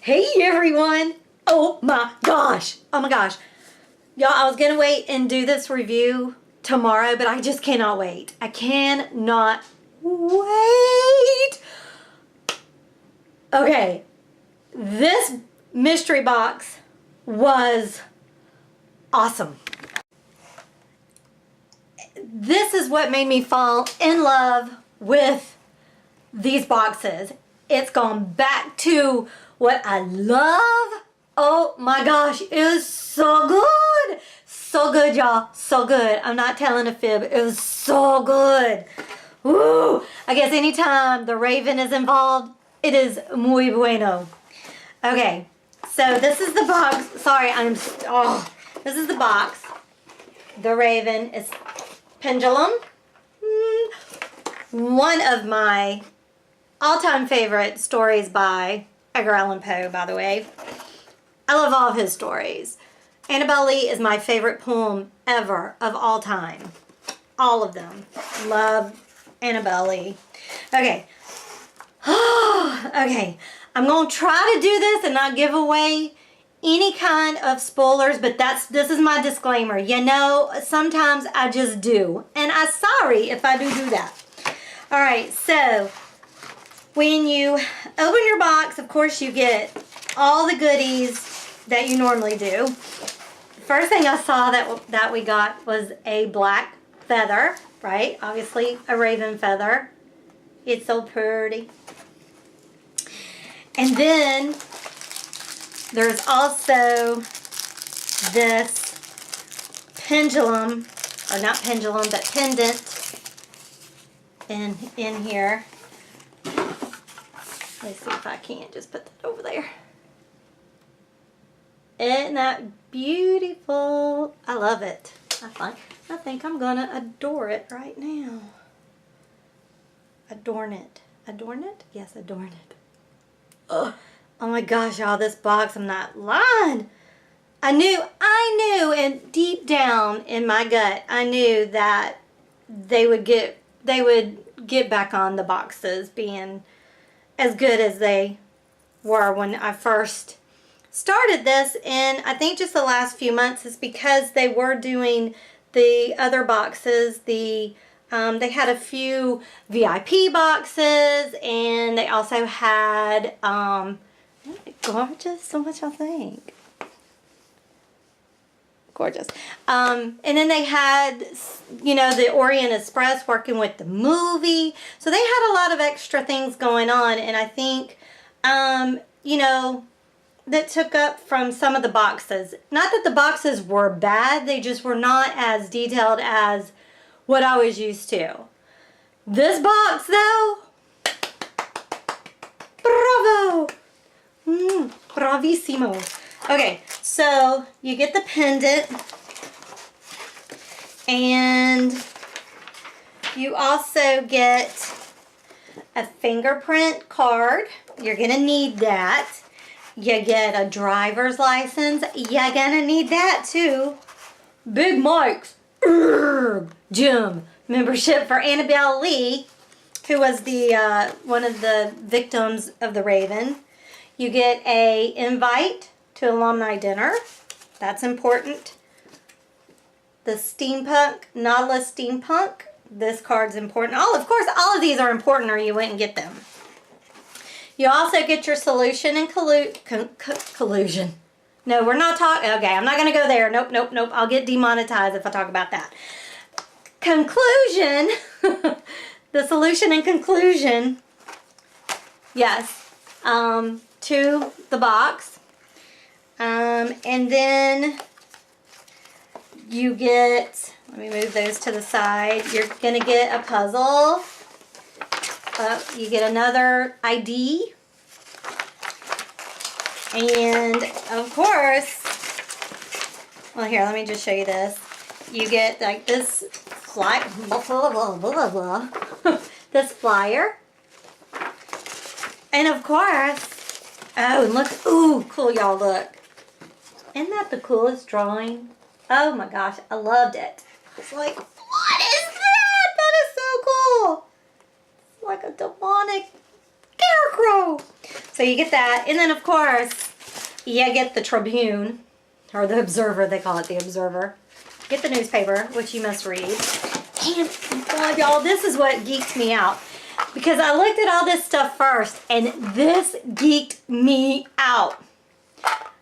Hey everyone! Oh my gosh! Oh my gosh. Y'all, I was gonna wait and do this review tomorrow, but I just cannot wait. I cannot wait! Okay, this mystery box was awesome. This is what made me fall in love with these boxes. It's gone back to what I love. Oh my gosh, it was so good. So good, y'all. So good. I'm not telling a fib. It was so good. Woo! I guess anytime the Raven is involved, it is muy bueno. Okay, so this is the box. Sorry, this is the box. The Raven is Pendulum. One of my all-time favorite stories by Edgar Allan Poe, by the way. I love all of his stories. Annabelle Lee is my favorite poem ever of all time. All of them. Love Annabelle Lee. Okay. Okay. I'm going to try to do this and not give away any kind of spoilers, but this is my disclaimer. You know, sometimes I just do. And I'm sorry if I do that. Alright, so when you open your box, of course you get all the goodies that you normally do. The first thing I saw that we got was a black feather, right? Obviously a raven feather. It's so pretty. And then there's also this pendulum, or not pendulum, but pendant in here. Let's see if I can't just put that over there. Isn't that beautiful? I love it. I think I'm gonna adore it right now. Adorn it. Adorn it? Yes, adorn it. Ugh. Oh my gosh, y'all, this box, I'm not lying. I knew, and deep down in my gut, I knew that they would get back on the boxes being as good as they were when I first started this. And I think just the last few months is because they were doing the other boxes. They had a few VIP boxes, and they also had gorgeous. So much, I think. Gorgeous. And then they had, you know, the Orient Express working with the movie. So they had a lot of extra things going on. And I think, you know, that took up from some of the boxes. Not that the boxes were bad. They just were not as detailed as what I was used to. This box, though, bravo. Bravissimo. Okay, so you get the pendant, and you also get a fingerprint card. You're gonna need that. You get a driver's license. You're gonna need that too. Big Mike's gym membership for Annabelle Lee, who was the one of the victims of the Raven. You get a invite to alumni dinner. That's important. The steampunk, Nautilus steampunk. This card's important. Of course, all of these are important or you wouldn't get them. You also get your solution and collusion. No, we're not talking. Okay, I'm not going to go there. Nope, nope, nope. I'll get demonetized if I talk about that. Conclusion. The solution and conclusion. Yes. To the box. And then you get, let me move those to the side. You're going to get a puzzle. You get another ID. And of course, well, here, let me just show you this. You get like this this flyer. And of course, oh, and look, ooh, cool, y'all, look. Isn't that the coolest drawing? Oh my gosh, I loved it. It's like, what is that? That is so cool. It's like a demonic scarecrow. So you get that. And then, of course, you get the Tribune, or the Observer. They call it the Observer. Get the newspaper, which you must read. And, God, y'all, this is what geeked me out. Because I looked at all this stuff first, and this geeked me out.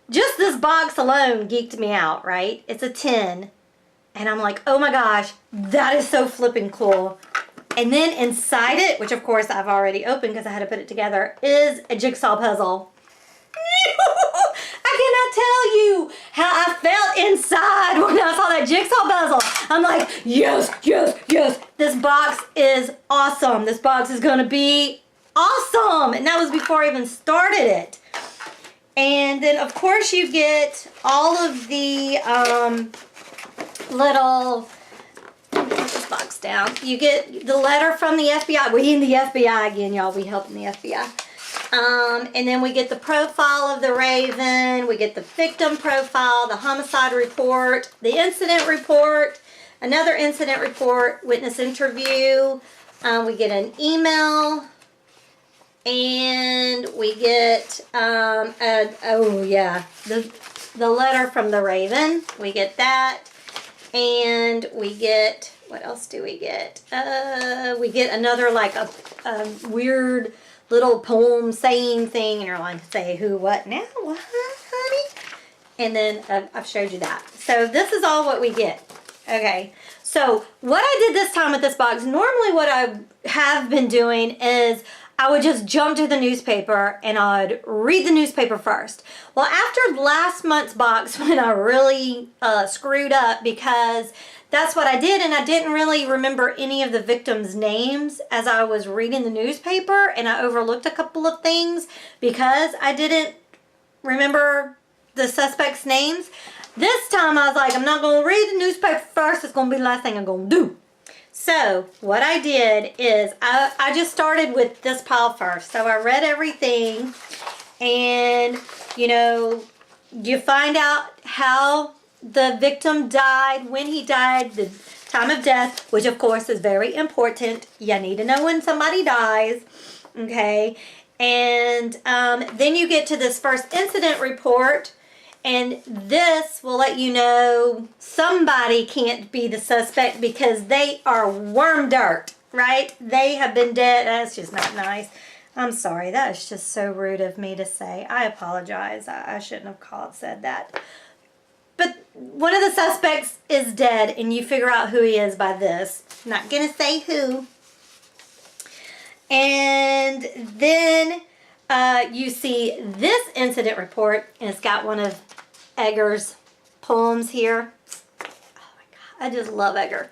Just this box alone geeked me out, right? It's a 10. And I'm like, oh my gosh, that is so flipping cool. And then inside it, which of course I've already opened because I had to put it together, is a jigsaw puzzle. I cannot tell you how I felt inside when I saw that jigsaw puzzle. I'm like, yes, yes, yes. This box is awesome. This box is going to be awesome. And that was before I even started it. And then, of course, you get all of the little... Let me put this box down. You get the letter from the FBI. We in the FBI again, y'all. We helping the FBI. And then we get the profile of the Raven. We get the victim profile, the homicide report, the incident report, another incident report, witness interview. We get an email. And we get, oh yeah, the letter from the Raven. We get that. And we get, what else do we get? We get another, like, a weird little poem saying thing. And you're like, say who, what, now, what, honey? And then I've showed you that. So this is all what we get. Okay. So what I did this time with this box, normally what I have been doing is I would just jump to the newspaper and I'd read the newspaper first. Well, after last month's box, when I really screwed up, because that's what I did, and I didn't really remember any of the victims' names as I was reading the newspaper, and I overlooked a couple of things because I didn't remember the suspects' names. This time I was like, I'm not going to read the newspaper first. It's going to be the last thing I'm going to do. So what I did is I just started with this pile first. So I read everything, and you know, you find out how the victim died, when he died, the time of death, which of course is very important. You need to know when somebody dies, okay? And then you get to this first incident report. And this will let you know somebody can't be the suspect because they are worm dirt, right? They have been dead. That's just not nice. I'm sorry. That is just so rude of me to say. I apologize. I shouldn't have said that. But one of the suspects is dead, and you figure out who he is by this. I'm not going to say who. And then you see this incident report, and it's got one of Edgar's poems here. Oh my God, I just love Edgar.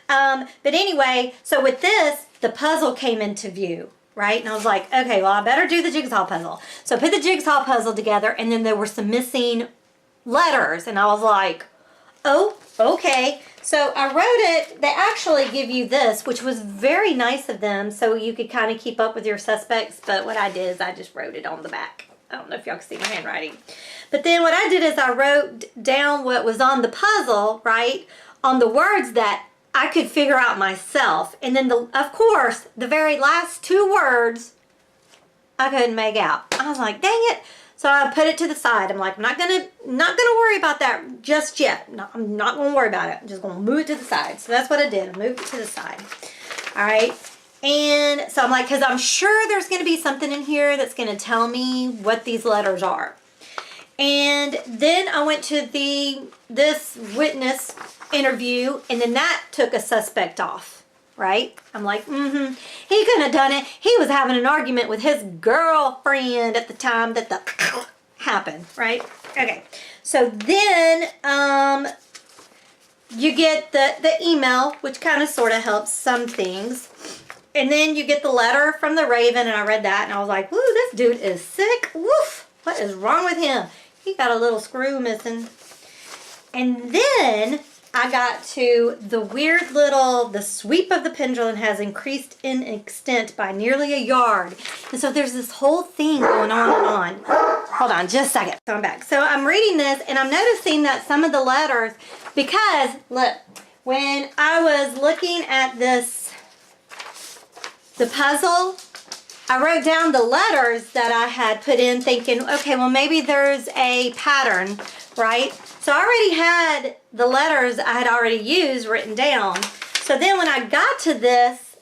But anyway, so with this, the puzzle came into view, right? And I was like, okay, well, I better do the jigsaw puzzle. So I put the jigsaw puzzle together, and then there were some missing letters, and I was like, oh, okay. So I wrote it. They actually give you this, which was very nice of them, so you could kind of keep up with your suspects. But what I did is I just wrote it on the back. I don't know if y'all can see my handwriting. But then what I did is I wrote down what was on the puzzle, right, on the words that I could figure out myself. And then, of course, the very last two words I couldn't make out. I was like, dang it. So I put it to the side. I'm like, I'm not gonna worry about that just yet. No, I'm not gonna worry about it. I'm just gonna move it to the side. So that's what I did. I moved it to the side. All right. And so I'm like, because I'm sure there's going to be something in here that's going to tell me what these letters are. And then I went to this witness interview, and then that took a suspect off, right? I'm like, he couldn't have done it. He was having an argument with his girlfriend at the time that the happened, right? Okay. So then you get the email, which kind of sort of helps some things. And then you get the letter from the Raven, and I read that, and I was like, woo, this dude is sick. Woof. What is wrong with him? He got a little screw missing. And then I got to the weird little, the sweep of the pendulum has increased in extent by nearly a yard. And so there's this whole thing going on and on. Hold on just a second. So I'm back. So I'm reading this, and I'm noticing that some of the letters, because, look, when I was looking at this, the puzzle, I wrote down the letters that I had put in thinking, okay, well maybe there's a pattern, right? So I already had the letters I had already used written down. So then when I got to this,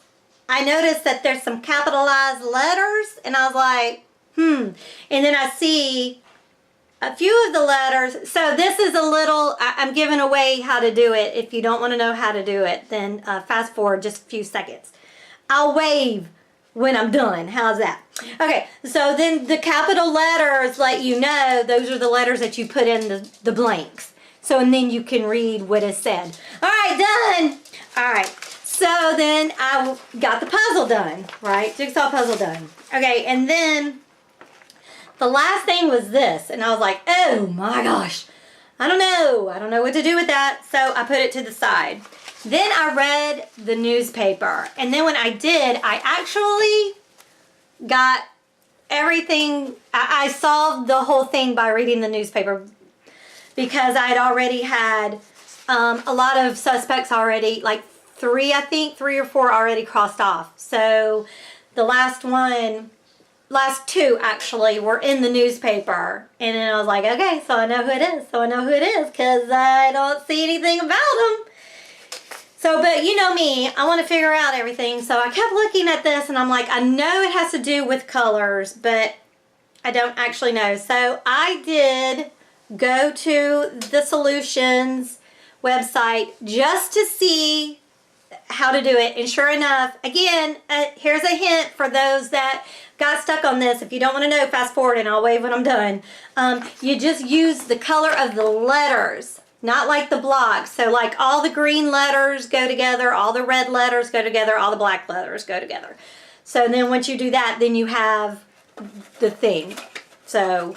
I noticed that there's some capitalized letters, and I was like, And then I see a few of the letters. So this is a little, I'm giving away how to do it. If you don't want to know how to do it, then fast forward just a few seconds. I'll wave when I'm done. How's that? Okay, so then the capital letters let you know those are the letters that you put in the blanks. So, and then you can read what is said. All right, done. All right, so then I got the puzzle done, right? Jigsaw puzzle done. Okay, and then the last thing was this, and I was like, oh my gosh, I don't know what to do with that. So I put it to the side. Then I read the newspaper, and then when I did, I actually got everything. I solved the whole thing by reading the newspaper because I had already had a lot of suspects already, like three or four already crossed off. So the last two actually were in the newspaper, and then I was like, okay, so I know who it is, because I don't see anything about them. So, but you know me, I want to figure out everything. So I kept looking at this, and I'm like, I know it has to do with colors, but I don't actually know. So I did go to the Solutions website just to see how to do it. And sure enough, again, here's a hint for those that got stuck on this. If you don't want to know, fast forward and I'll wave when I'm done. You just use the color of the letters. Not like the blocks. So like all the green letters go together, all the red letters go together, all the black letters go together. So then once you do that, then you have the thing. So,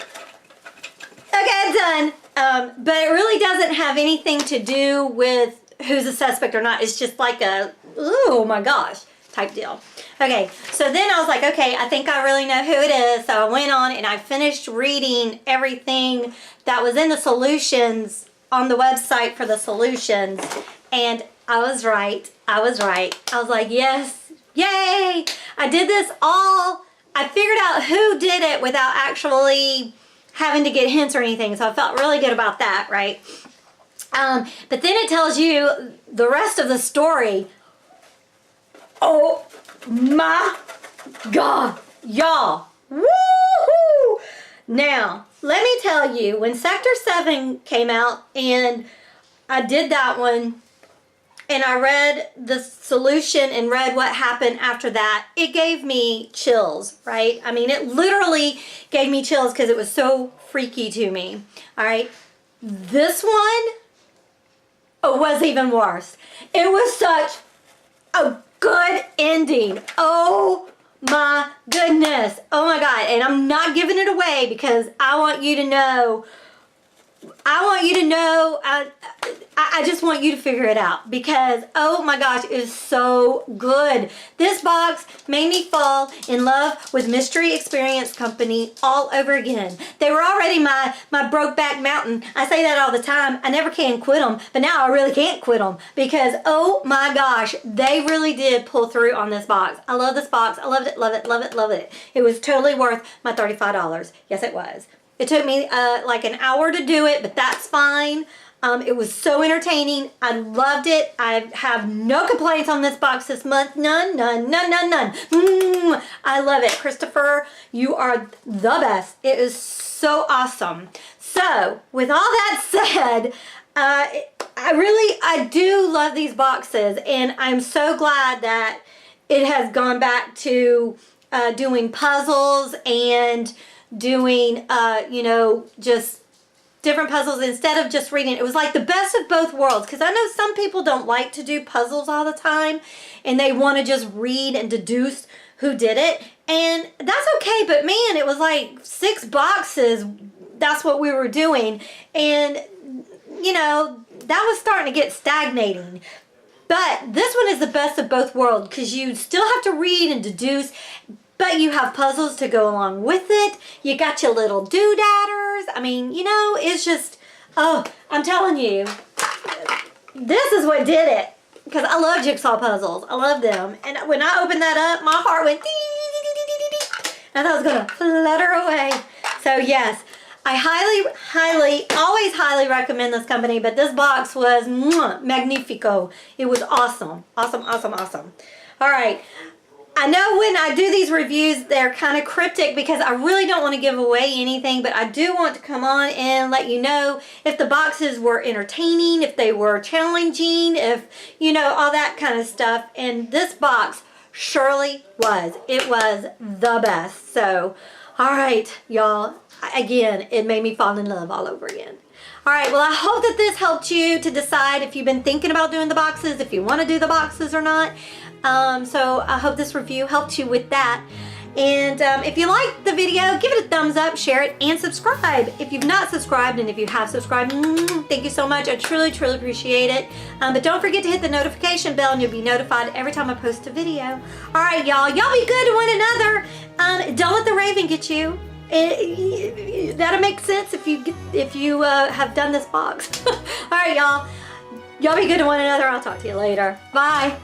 okay, done. But it really doesn't have anything to do with who's a suspect or not. It's just like a, oh my gosh, type deal. Okay, so then I was like, okay, I think I really know who it is. So I went on and I finished reading everything that was in the Solutions on the website for the Solutions, and I was right. I was like, yes, yay! I did this all, I figured out who did it without actually having to get hints or anything, so I felt really good about that, right? But then it tells you the rest of the story. Oh my God, y'all. Woohoo! Now, let me tell you, when Sector 7 came out and I did that one and I read the solution and read what happened after that, it gave me chills, right? I mean, it literally gave me chills because it was so freaky to me, all right? This one was even worse. It was such a good ending. Oh my goodness. Oh my God. And I'm not giving it away because I want you to know. I just want you to figure it out because, oh my gosh, it is so good. This box made me fall in love with Mystery Experience Company all over again. They were already my Brokeback Mountain. I say that all the time. I never can quit them, but now I really can't quit them because, oh my gosh, they really did pull through on this box. I love this box. I loved it, love it, love it, love it. It was totally worth my $35. Yes, it was. It took me like an hour to do it, but that's fine. It was so entertaining. I loved it. I have no complaints on this box this month. None. I love it. Christopher, you are the best. It is so awesome. So, with all that said, I do love these boxes, and I'm so glad that it has gone back to doing puzzles and doing, just different puzzles instead of just reading. It was like the best of both worlds because I know some people don't like to do puzzles all the time and they want to just read and deduce who did it, and that's okay, but man, it was like 6 boxes. That's what we were doing, and that was starting to get stagnating. But this one is the best of both worlds because you still have to read and deduce, but you have puzzles to go along with it. You got your little doodadders. I mean, it's just, oh, I'm telling you, this is what did it. Because I love jigsaw puzzles. I love them. And when I opened that up, my heart went dee, dee, dee, dee, dee, dee. I thought I was gonna flutter away. So yes, I always highly recommend this company, but this box was magnifico. It was awesome. Awesome, awesome, awesome. All right. I know when I do these reviews, they're kind of cryptic because I really don't want to give away anything, but I do want to come on and let you know if the boxes were entertaining, if they were challenging, if, you know, all that kind of stuff. And this box surely was. It was the best. So, all right, y'all. Again, it made me fall in love all over again. All right, well, I hope that this helped you to decide if you've been thinking about doing the boxes, if you want to do the boxes or not. So I hope this review helped you with that. And if you liked the video, give it a thumbs up, share it, and subscribe. If you've not subscribed, and if you have subscribed, thank you so much. I truly, truly appreciate it. But don't forget to hit the notification bell, and you'll be notified every time I post a video. All right, y'all. Y'all be good to one another. Don't let the raven get you. That'll make sense if you have done this box. All right, y'all. Y'all be good to one another. I'll talk to you later. Bye.